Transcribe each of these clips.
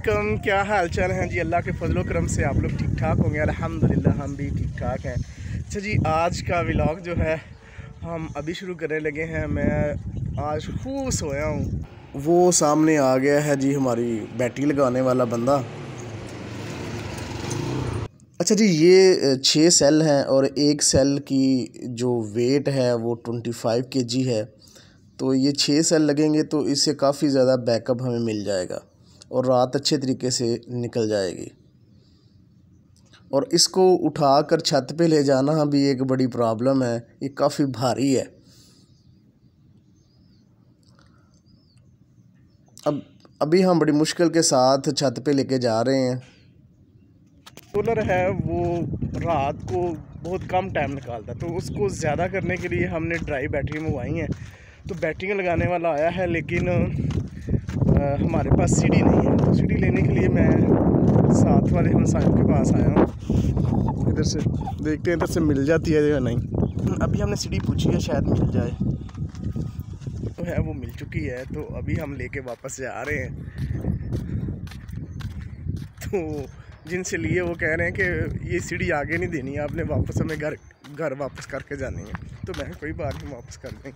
वालेकुम, क्या हाल चाल हैं जी। अल्लाह के फजलो करम से आप लोग ठीक ठाक होंगे। अल्हम्दुलिल्लाह हम भी ठीक ठाक हैं। अच्छा जी, आज का व्लॉग जो है हम अभी शुरू करने लगे हैं। मैं आज खूब सोया हूँ। वो सामने आ गया है जी हमारी बैटरी लगाने वाला बंदा। अच्छा जी, ये 6 सेल हैं और एक सेल की जो वेट है वो 25 kg है। तो ये 6 सेल लगेंगे तो इससे काफ़ी ज़्यादा बैकअप हमें मिल जाएगा और रात अच्छे तरीके से निकल जाएगी। और इसको उठाकर छत पे ले जाना भी एक बड़ी प्रॉब्लम है, ये काफ़ी भारी है। अभी हम बड़ी मुश्किल के साथ छत पे लेके जा रहे हैं। सोलर है वो रात को बहुत कम टाइम निकालता है, तो उसको ज़्यादा करने के लिए हमने ड्राई बैटरी मंगवाई हैं। तो बैटरी लगाने वाला आया है, लेकिन हमारे पास सीढ़ी नहीं है। तो सीढ़ी लेने के लिए मैं साथ वाले हमसायों के पास आया हूँ। इधर से देखते हैं इधर से मिल जाती है या नहीं। अभी हमने सीढ़ी पूछी है, शायद मिल जाए। तो है वो मिल चुकी है, तो अभी हम लेके वापस से आ रहे हैं। तो जिनसे लिए वो कह रहे हैं कि ये सीढ़ी आगे नहीं देनी है, आपने वापस हमें घर वापस करके जानी है। तो मैं कोई बात नहीं, वापस कर दें।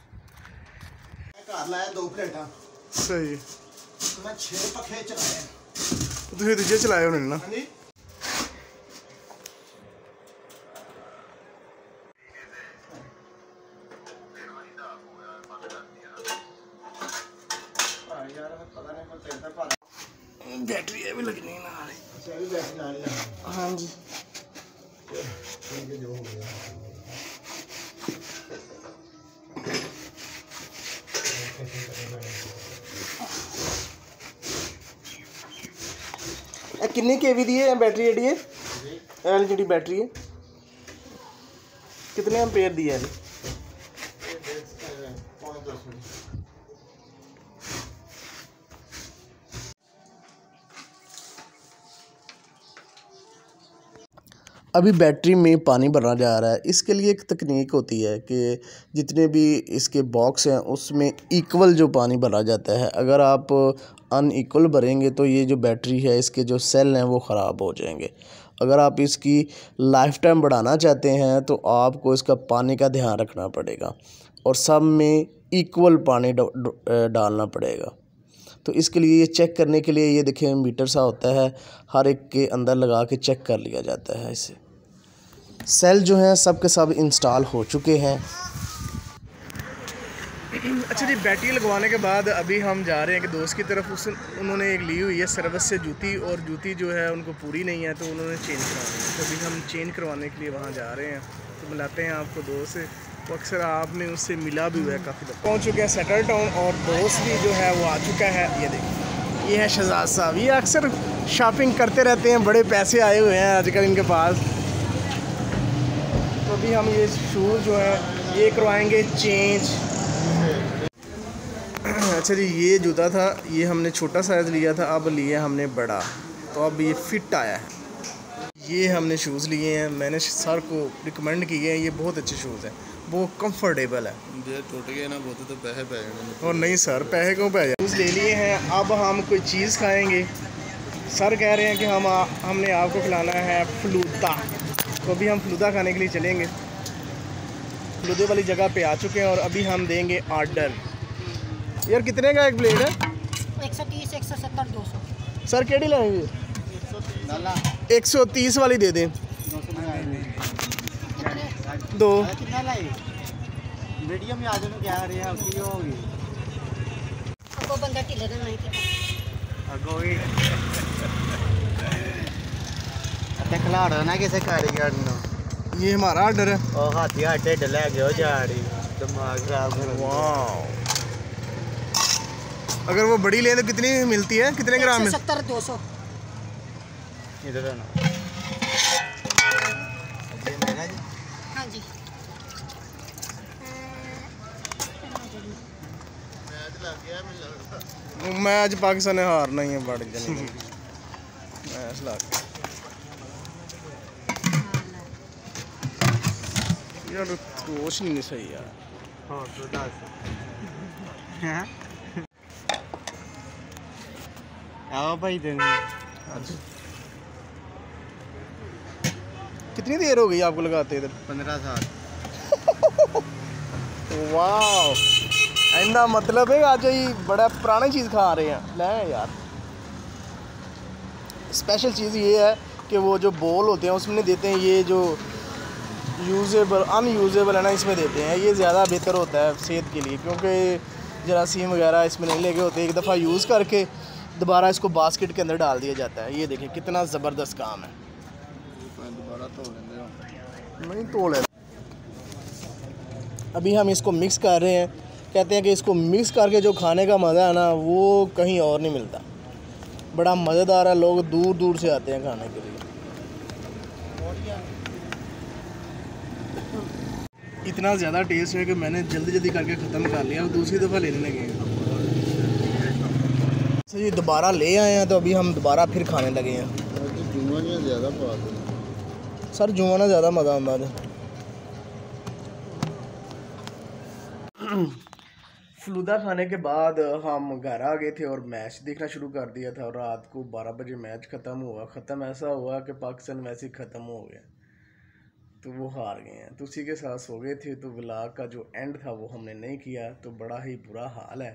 लाया 2 प्लेटा सही। मैं 6 पखे चलाए। तुझे दूजे चलाए उन्होंने ना। बैटरी है भी लगनी है ना। हाँ जी, जो हो गया कितने केवी दी है बैटरी जी? एल जी बैटरी है, कितने एम्पेयर दी है? अभी बैटरी में पानी भरना जा रहा है। इसके लिए एक तकनीक होती है कि जितने भी इसके बॉक्स हैं उसमें इक्वल जो पानी भरा जाता है। अगर आप अनइक्वल भरेंगे तो ये जो बैटरी है इसके जो सेल हैं वो ख़राब हो जाएंगे। अगर आप इसकी लाइफ टाइम बढ़ाना चाहते हैं तो आपको इसका पानी का ध्यान रखना पड़ेगा और सब में इक्वल पानी डालना पड़ेगा। तो इसके लिए ये चेक करने के लिए ये देखिए मीटर सा होता है, हर एक के अंदर लगा के चेक कर लिया जाता है इसे। सेल जो हैं सब के सब इंस्टॉल हो चुके हैं। अच्छा जी, बैटरी लगवाने के बाद अभी हम जा रहे हैं कि दोस्त की तरफ। उन्होंने एक ली हुई है सर्विस से जूती, और जूती जो है उनको पूरी नहीं है तो उन्होंने चेंज करवानी है। तो अभी हम चेंज करवाने के लिए वहाँ जा रहे हैं। तो मिलाते हैं आपको दोस्त से। तो अक्सर आपने उससे मिला भी हुआ है काफ़ी दफ़ा। पहुँच चुके हैं सेटल टाउन और दोस्त भी जो है वो आ चुका है। ये देखिए, ये है शहजाद साहब। ये अक्सर शॉपिंग करते रहते हैं, बड़े पैसे आए हुए हैं आजकल इनके पास। तो अभी हम ये शूज़ जो है ये करवाएंगे चेंज। अच्छा जी, ये जूता था, ये हमने छोटा साइज़ लिया था, अब लिया हमने बड़ा, तो अब ये फिट आया है। ये हमने शूज़ लिए हैं, मैंने सर को रिकमेंड किए हैं। ये बहुत अच्छे शूज़ हैं, वो कंफर्टेबल है। टूट गए ना बहुत तो पैसे पै जाए। और नहीं सर, पैसे क्यों पै जाए। शूज़ ले लिए हैं, अब हम कोई चीज़ खाएँगे। सर कह रहे हैं कि हमने आपको खिलाना है फलूदा। तो अभी हम फलूदा खाने के लिए चलेंगे। फलूदे वाली जगह पे आ चुके हैं और अभी हम देंगे ऑर्डर। यार कितने का एक प्लेट है? 130, 170, 200। सर केड़ी लाएंगे? 130 वाली दे दें। दो मीडियम में आ जाने क्या रही है उसकी होगी। वो बंदा ढिले ना नहीं अगोई खिला रहा ना किसी कारीगर ने। ये हमारा ऑर्डर है। ओ हाथी ढिड ले गयो जा रही, दिमाग खराब कर। वाह, अगर वो बड़ी ले तो कितनी मिलती है, कितने ग्राम में? 170, 200। इधर है ना। ये मेरा जी। हाँ जी। मैच पाकिस्तान ने हारना ही है, बढ़ जाने मैच लग यार, रोशनी नहीं सही यार। हाँ तो 10 आओ भाई देंगे। कितनी देर हो गई आपको लगाते इधर? 15 साल। वाह, इंदा मतलब है आज ही बड़ा पुरानी चीज़ खा रहे हैं। ले यार, स्पेशल चीज़ ये है कि वो जो बोल होते हैं उसमें देते हैं, ये जो यूज़ेबल अनयूज़ेबल है ना, इसमें देते हैं। ये ज़्यादा बेहतर होता है सेहत के लिए, क्योंकि जरासीम वगैरह इसमें नहीं लगे होते। एक दफ़ा यूज़ करके दोबारा इसको बास्केट के अंदर डाल दिया जाता है। ये देखिए कितना ज़बरदस्त काम है। दोबारा धो लेंगे, नहीं तोड़ ले। अभी हम इसको मिक्स कर रहे हैं। कहते हैं कि इसको मिक्स करके जो खाने का मज़ा है ना, वो कहीं और नहीं मिलता। बड़ा मज़ेदार है, लोग दूर दूर से आते हैं खाने के लिए। इतना ज़्यादा टेस्ट है कि मैंने जल्दी जल्दी करके ख़त्म कर लिया, अब दूसरी दफ़ा लेने लगे हैं। सर ये दोबारा ले आए हैं तो अभी हम दोबारा फिर खाने लगे हैं। ज़्यादा सर जुआना ज़्यादा मज़ा आता है। फलूदा खाने के बाद हम घर आ गए थे और मैच देखना शुरू कर दिया था। और रात को 12 बजे मैच ख़त्म ऐसा हुआ कि पाकिस्तान मैच ही ख़त्म हो गया, तो वो हार गए हैं। तो उसी के साथ सो गए थे। तो व्लॉग का जो एंड था वो हमने नहीं किया, तो बड़ा ही बुरा हाल है।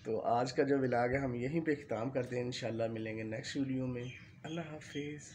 तो आज का जो व्लॉग है हम यहीं पे ख़त्म करते हैं। इंशाल्लाह मिलेंगे नेक्स्ट वीडियो में। अल्लाह हाफिज़।